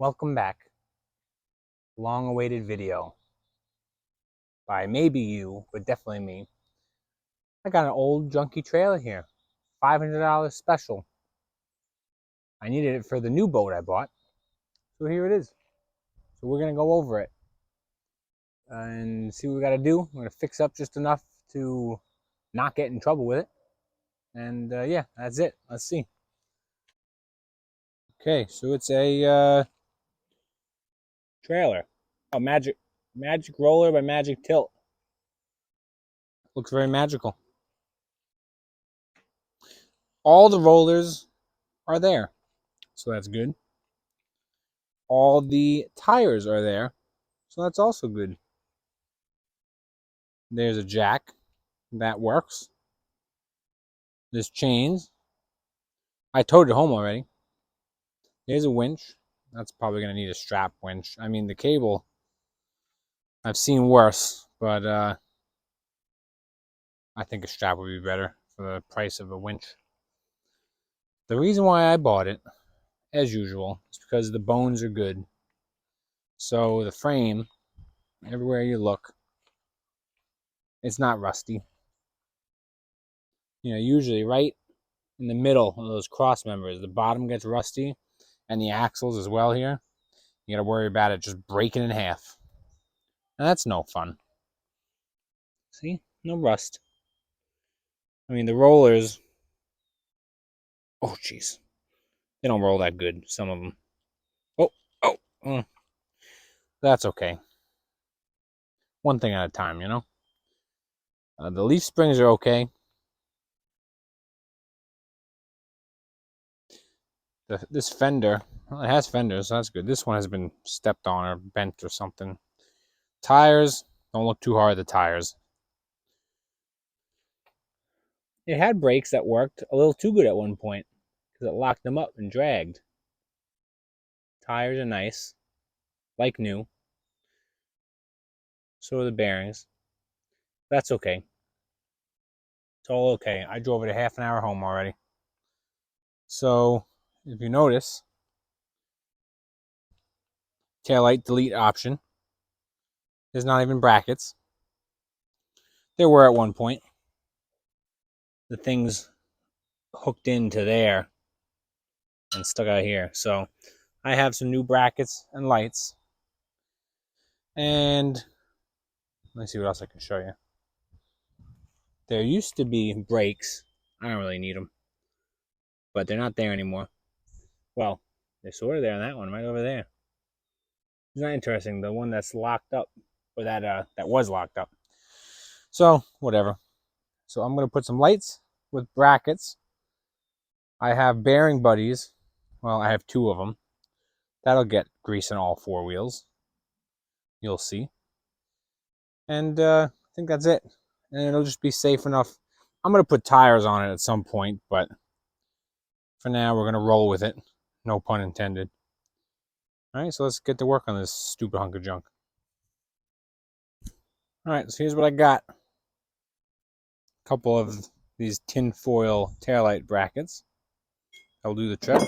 Welcome back. Long-awaited video by maybe you, but definitely me. I got an old junky trailer here. $500 special. I needed it for the new boat I bought. So here it is. So we're going to go over it and see what we got to do. We're going to fix up just enough to not get in trouble with it. And yeah, that's it. Let's see. Okay, so it's a trailer. Oh, Magic Roller by Magic Tilt. Looks very magical. All the rollers are there, so that's good. All the tires are there, so that's also good. There's a jack. That works. There's chains. I towed it home already. There's a winch. That's probably going to need a strap winch. I mean, the cable, I've seen worse, but I think a strap would be better for the price of a winch. The reason why I bought it, as usual, is because the bones are good. So the frame, everywhere you look, it's not rusty. You know, usually right in the middle of those cross members, the bottom gets rusty, and the axles as well here. You got to worry about it just breaking in half. And that's no fun. See? No rust. I mean, the rollers... Oh, jeez. They don't roll that good, some of them. Oh. That's okay. One thing at a time, you know? The leaf springs are okay. This fender, well, it has fenders, so that's good. This one has been stepped on or bent or something. Tires, don't look too hard at the tires. It had brakes that worked a little too good at one point because it locked them up and dragged. Tires are nice, like new. So are the bearings. That's okay. It's all okay. I drove it a half an hour home already. So, if you notice, taillight delete option. There's not even brackets. There were at one point. The thing's hooked into there and stuck out here. So, I have some new brackets and lights. And let me see what else I can show you. There used to be brakes. I don't really need them. But they're not there anymore. Well, they're sort of there on that one, right over there. It's not interesting. The one that's locked up, or that was locked up. So, whatever. So I'm going to put some lights with brackets. I have bearing buddies. Well, I have two of them. That'll get grease in all four wheels. You'll see. And I think that's it. And it'll just be safe enough. I'm going to put tires on it at some point, but for now, we're going to roll with it. No pun intended. All right, so let's get to work on this stupid hunk of junk. All right, so here's what I got. A couple of these tin foil taillight brackets. That'll do the trick.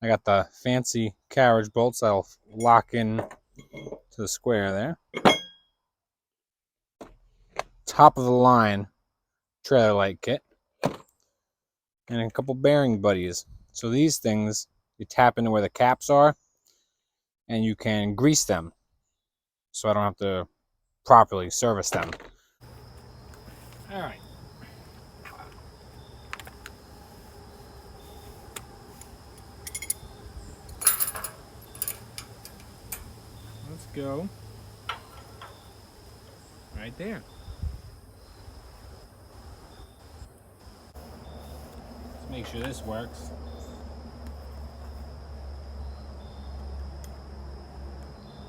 I got the fancy carriage bolts that'll lock in to the square there. Top of the line trailer light kit. And a couple bearing buddies. So these things, you tap into where the caps are, and you can grease them. So I don't have to properly service them. All right. Let's go right there. Let's make sure this works.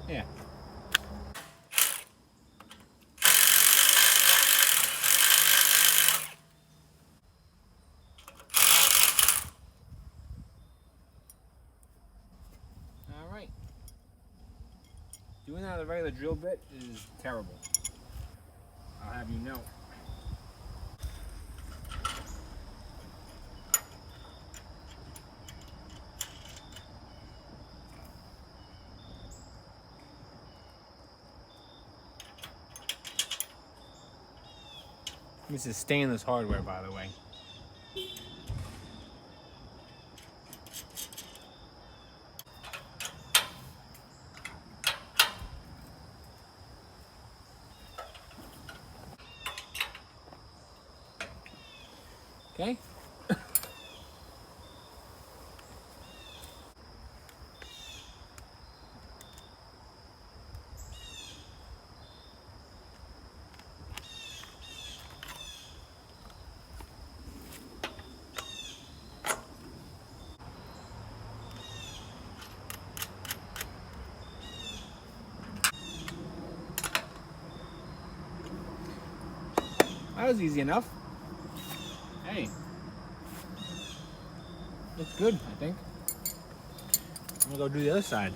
Yeah. All right. Doing that with a regular drill bit is terrible. I'll have you know. This is stainless hardware, by the way. Okay. That was easy enough. Hey. Looks good, I think. I'm gonna go do the other side.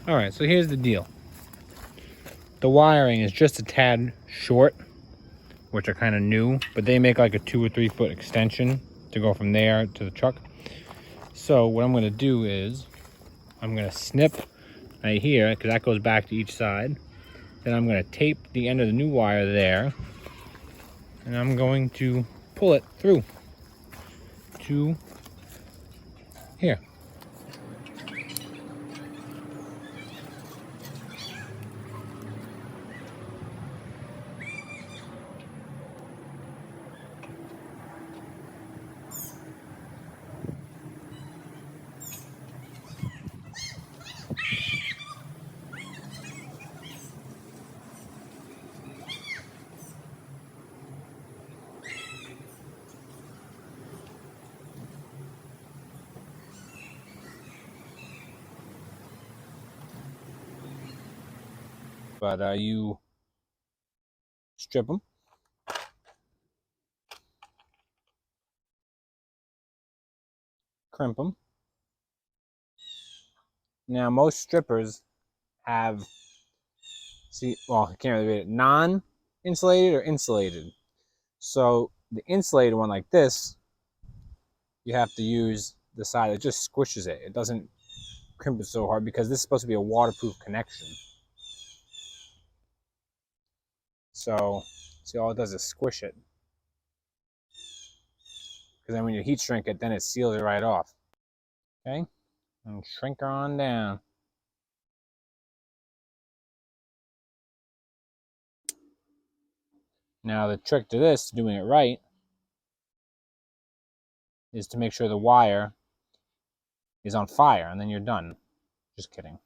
Alright, so here's the deal. The wiring is just a tad short, which are kind of new, but they make like a 2 or 3 foot extension to go from there to the truck. So what I'm going to do is I'm going to snip right here, because that goes back to each side. Then I'm going to tape the end of the new wire there, and I'm going to pull it through to here. But you strip them. Crimp them. Now most strippers have, I can't really read it, non-insulated or insulated. So the insulated one like this, you have to use the side that just squishes it. It doesn't crimp it so hard because this is supposed to be a waterproof connection. So see, all it does is squish it. Because then when you heat shrink it, then it seals it right off. Okay, and shrink her on down. Now the trick to this, doing it right, is to make sure the wire is on fire, and then you're done. Just kidding.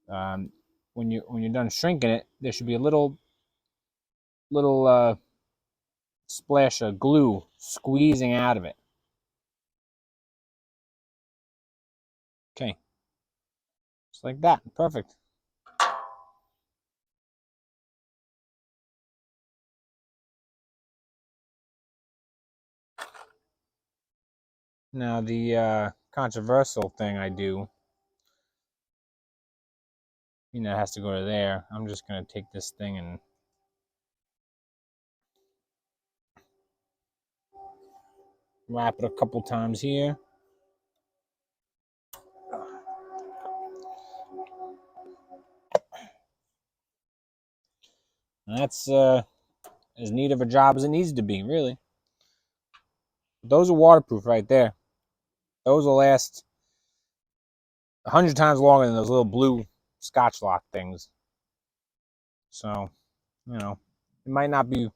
When you're done shrinking it, there should be a little splash of glue squeezing out of it. Okay, just like that. Perfect. Now the controversial thing I do, it has to go to there. I'm just gonna take this thing and wrap it a couple times here. And that's as neat of a job as it needs to be, really. Those are waterproof right there. Those will last 100 times longer than those little blue Scotch lock things. So, it might not be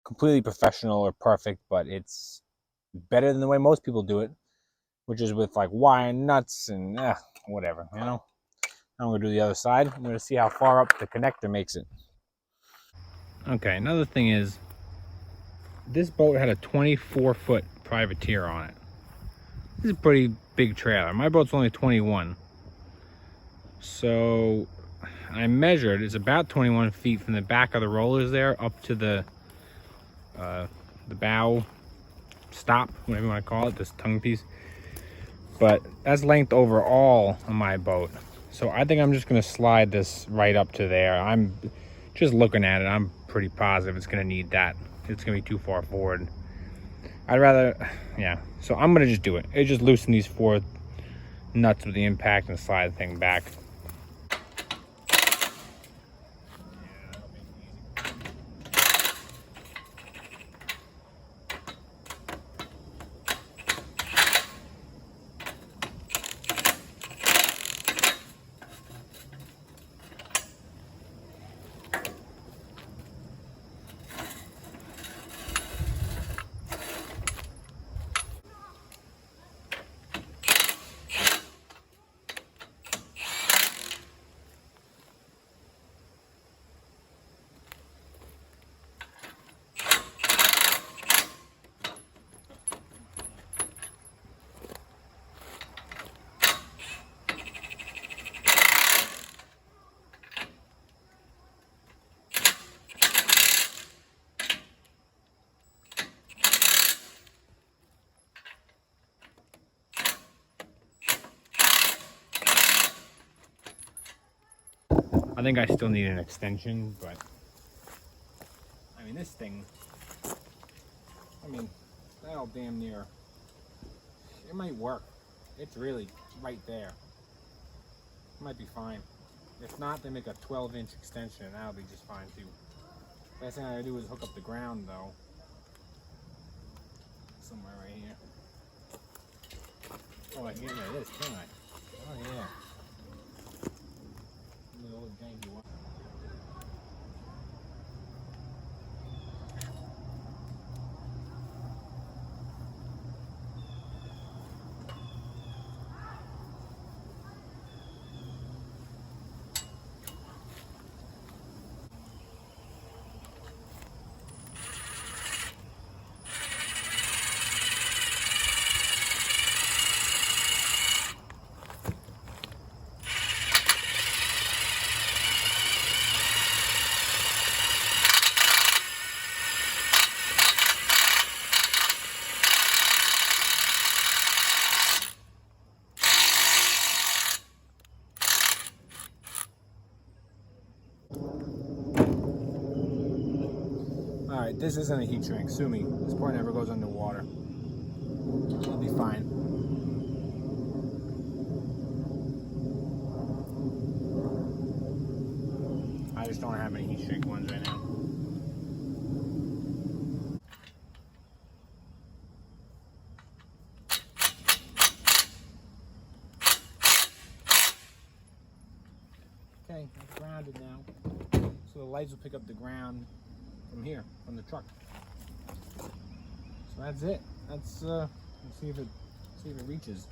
completely professional or perfect, but it's better than the way most people do it, which is with like wire nuts and whatever, you know. I'm gonna do the other side. I'm gonna see how far up the connector makes it. Okay, another thing is, this boat had a 24-foot privateer on it. This is a pretty big trailer. My boat's only 21. So I measured, it's about 21 feet from the back of the rollers there up to the bow stop, whatever you want to call it, this tongue piece. But that's length overall on my boat. So I think I'm just gonna slide this right up to there. I'm just looking at it, I'm pretty positive it's gonna need that. It's gonna be too far forward. I'd rather, yeah. So I'm gonna just do it. It just loosen these 4 nuts with the impact and slide the thing back. I think I still need an extension, but I mean this thing, I mean that'll damn near, it might work. It's really right there. It might be fine. If not, they make a 12-inch extension and that'll be just fine too. Last thing I gotta do is hook up the ground though. Somewhere right here. Oh, I can get rid of this, can I? Oh yeah. The old janky one. Alright, this isn't a heat shrink, sue me. This part never goes underwater. It'll be fine. I just don't have any heat shrink ones right now. Okay, that's grounded now. So the lights will pick up the ground from here, from the truck. So that's it. Let's see if it reaches.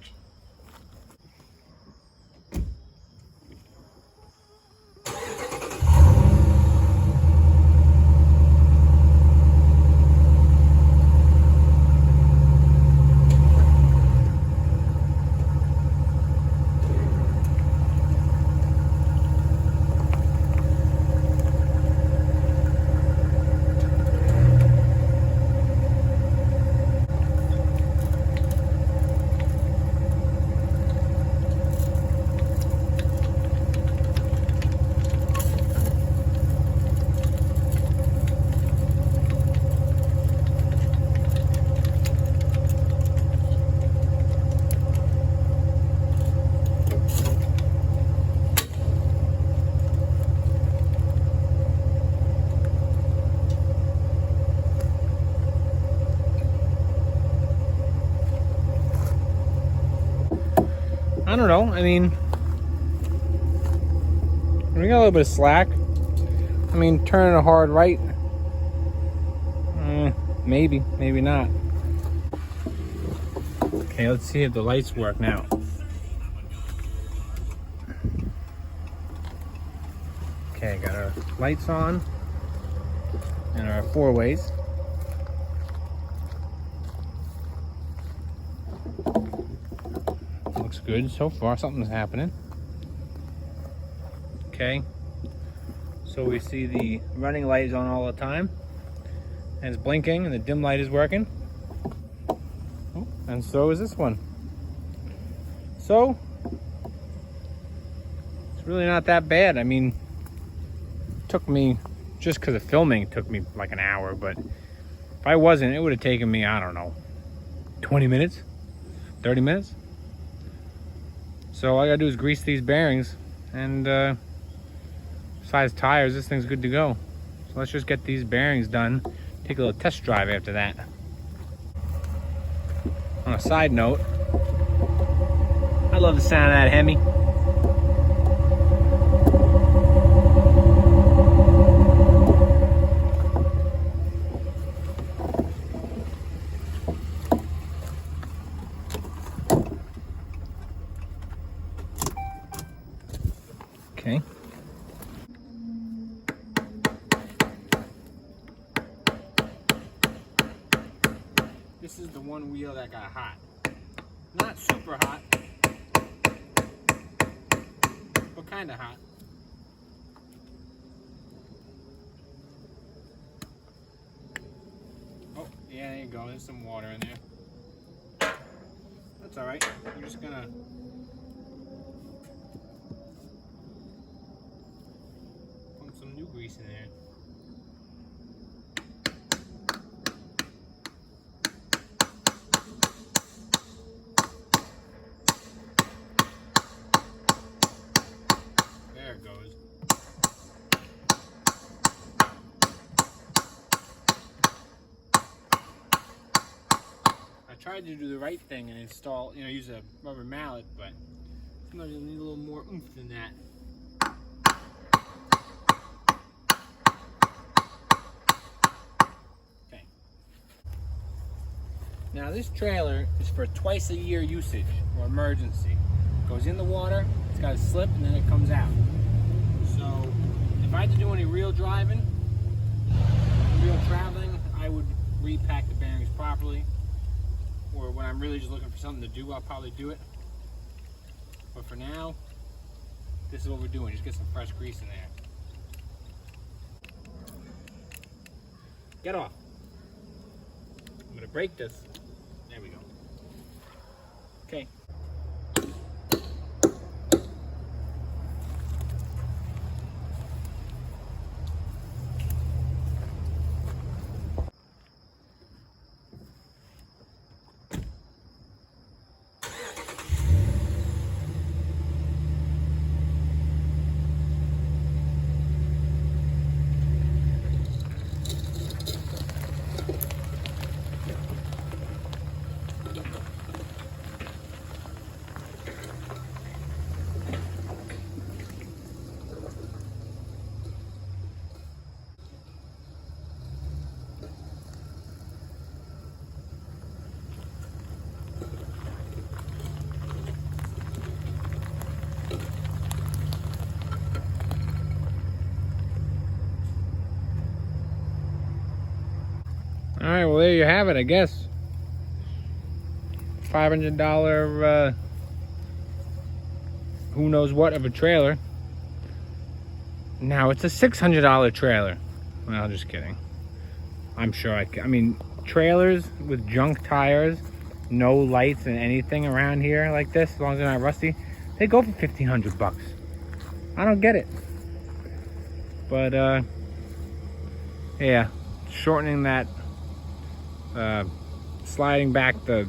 I don't know. I mean, we got a little bit of slack. I mean, turning a hard right. Maybe, maybe not. Okay, let's see if the lights work now. Okay, got our lights on and our four ways. Looks good so far, something's happening. Okay, so we see the running light is on all the time and it's blinking and the dim light is working. Oh, and so is this one. So it's really not that bad. I mean, it took me, just because of filming, it took me like an hour, but if I wasn't, it would have taken me, I don't know, 20 minutes, 30 minutes. So all I gotta do is grease these bearings, and besides tires, this thing's good to go. So let's just get these bearings done, take a little test drive after that. On a side note, I love the sound of that Hemi. Okay. This is the one wheel that got hot. Not super hot, but kind of hot. Oh, yeah, there you go. There's some water in there. That's all right. We're just gonna put some new grease in there. There it goes. I tried to do the right thing and install, use a rubber mallet, but sometimes you need a little more oomph than that. Okay. Now this trailer is for twice a year usage or emergency. It goes in the water, it's got to slip, and then it comes out. So if I had to do any real driving, real traveling, I would repack the bearings properly. Or when I'm really just looking for something to do, I'll probably do it. But for now, this is what we're doing. Just get some fresh grease in there. Get off. I'm gonna break this. There we go. Okay. All right, well, there you have it, I guess. $500, who knows what of a trailer. Now it's a $600 trailer. Well, just kidding. I'm sure I mean, trailers with junk tires, no lights and anything around here like this, as long as they're not rusty, they go for 1,500 bucks. I don't get it. But, yeah, shortening that, sliding back the,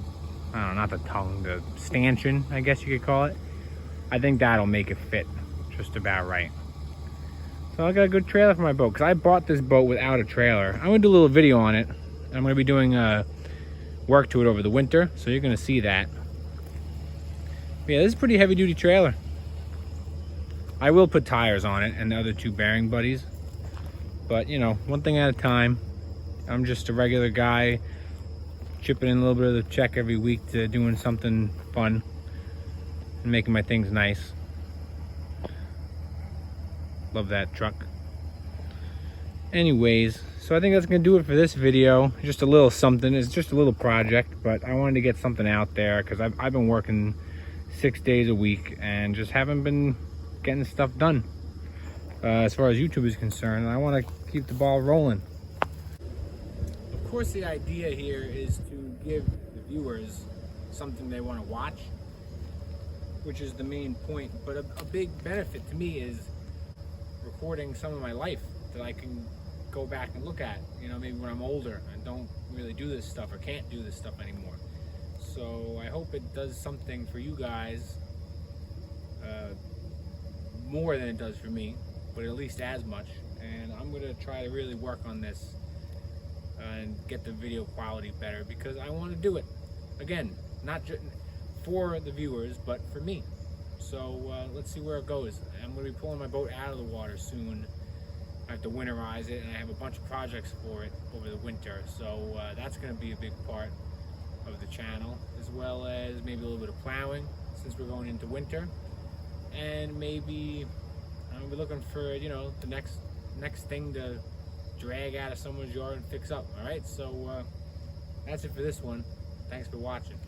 I don't know, not the tongue, the stanchion, I guess you could call it. I think that'll make it fit just about right. So I got a good trailer for my boat, because I bought this boat without a trailer. I'm going to do a little video on it. I'm going to be doing work to it over the winter, so you're going to see that. But yeah, this is a pretty heavy duty trailer. I will put tires on it and the other two bearing buddies. But, you know, one thing at a time. I'm just a regular guy chipping in a little bit of the check every week to doing something fun and making my things nice. Love that truck. Anyways, so I think that's gonna do it for this video. Just a little something. It's just a little project, but I wanted to get something out there because I've been working 6 days a week and just haven't been getting stuff done as far as YouTube is concerned. I want to keep the ball rolling. Of course, the idea here is to give the viewers something they want to watch, which is the main point. But a big benefit to me is recording some of my life that I can go back and look at, you know, maybe when I'm older and don't really do this stuff or can't do this stuff anymore. So I hope it does something for you guys, more than it does for me, but at least as much. And I'm gonna try to really work on this and get the video quality better, because I want to do it again, not just for the viewers, but for me. So let's see where it goes. I'm gonna be pulling my boat out of the water soon. I have to winterize it, and I have a bunch of projects for it over the winter. So that's gonna be a big part of the channel, as well as maybe a little bit of plowing since we're going into winter, and maybe I'm gonna be looking for, you know, the next thing to drag out of someone's yard and fix up. All right, so that's it for this one. Thanks for watching.